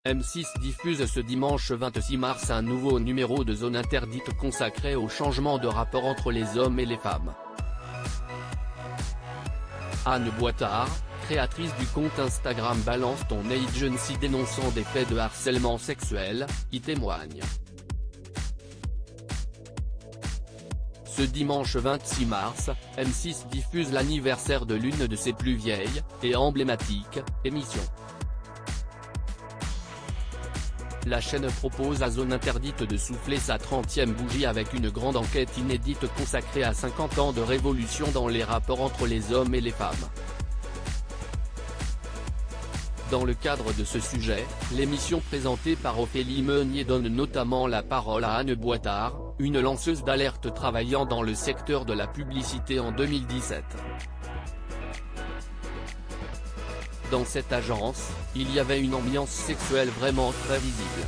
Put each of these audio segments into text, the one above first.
M6 diffuse ce dimanche 26 mars un nouveau numéro de Zone Interdite consacré au changement de rapport entre les hommes et les femmes. Anne Boitard, créatrice du compte Instagram Balance ton Agency dénonçant des faits de harcèlement sexuel, y témoigne. Ce dimanche 26 mars, M6 diffuse l'anniversaire de l'une de ses plus vieilles, et emblématiques, émissions. La chaîne propose à Zone Interdite de souffler sa 30e bougie avec une grande enquête inédite consacrée à 50 ans de révolution dans les rapports entre les hommes et les femmes. Dans le cadre de ce sujet, l'émission présentée par Ophélie Meunier donne notamment la parole à Anne Boitard, une lanceuse d'alerte travaillant dans le secteur de la publicité en 2017. Dans cette agence, il y avait une ambiance sexuelle vraiment très visible.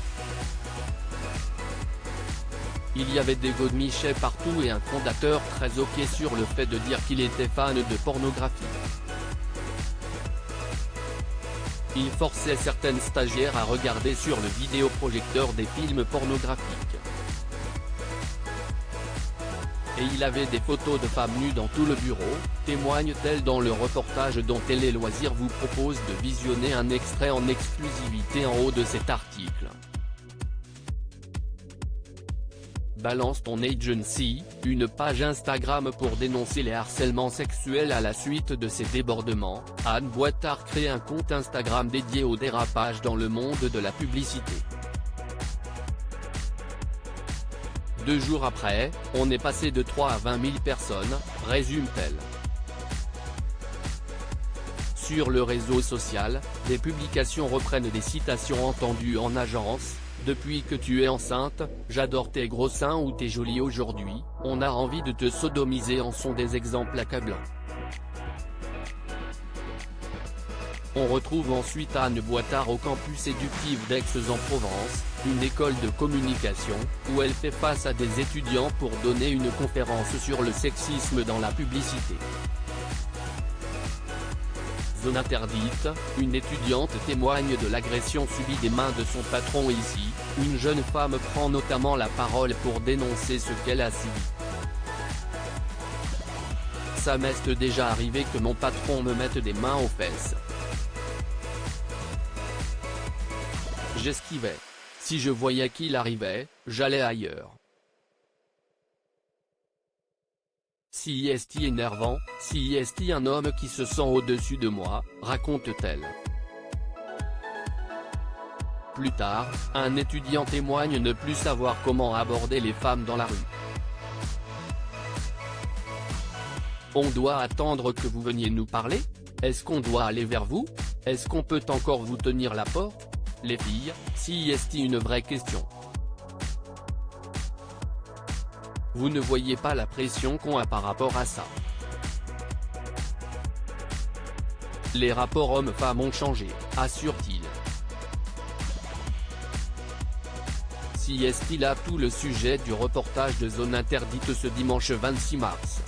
Il y avait des godemichets partout et un fondateur très ok sur le fait de dire qu'il était fan de pornographie. Il forçait certaines stagiaires à regarder sur le vidéoprojecteur des films pornographiques. Et il avait des photos de femmes nues dans tout le bureau, témoigne-t-elle dans le reportage dont Télé Loisirs vous propose de visionner un extrait en exclusivité en haut de cet article. Balance ton Agency, une page Instagram pour dénoncer les harcèlements sexuels à la suite de ces débordements. Anne Boitard crée un compte Instagram dédié au dérapage dans le monde de la publicité. 2 jours après, on est passé de 3 à 20 000 personnes, résume-t-elle. Sur le réseau social, des publications reprennent des citations entendues en agence. Depuis que tu es enceinte, j'adore tes gros seins ou t'es jolie aujourd'hui, on a envie de te sodomiser en sont des exemples accablants. On retrouve ensuite Anne Boitard au campus éducatif d'Aix-en-Provence, une école de communication, où elle fait face à des étudiants pour donner une conférence sur le sexisme dans la publicité. Zone Interdite, une étudiante témoigne de l'agression subie des mains de son patron ici, une jeune femme prend notamment la parole pour dénoncer ce qu'elle a subi. Ça m'est déjà arrivé que mon patron me mette des mains aux fesses. J'esquivais. Si je voyais qu'il arrivait, j'allais ailleurs. Si est énervant, si est un homme qui se sent au-dessus de moi, raconte-t-elle. Plus tard, un étudiant témoigne ne plus savoir comment aborder les femmes dans la rue. On doit attendre que vous veniez nous parler? Est-ce qu'on doit aller vers vous? Est-ce qu'on peut encore vous tenir la porte? Les filles, si est une vraie question. Vous ne voyez pas la pression qu'on a par rapport à ça. Les rapports hommes-femmes ont changé, assure-t-il. Si est là tout le sujet du reportage de Zone Interdite ce dimanche 26 mars.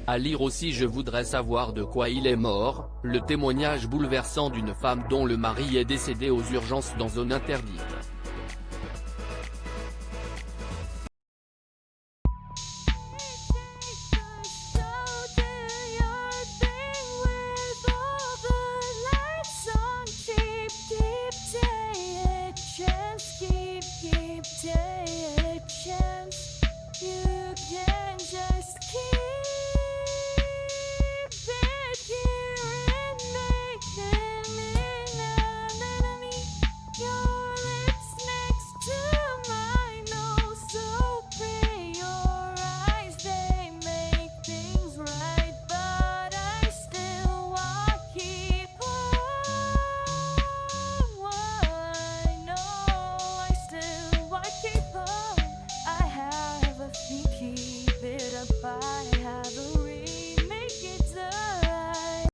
À lire aussi Je voudrais savoir de quoi il est mort, le témoignage bouleversant d'une femme dont le mari est décédé aux urgences dans Zone Interdite. Keep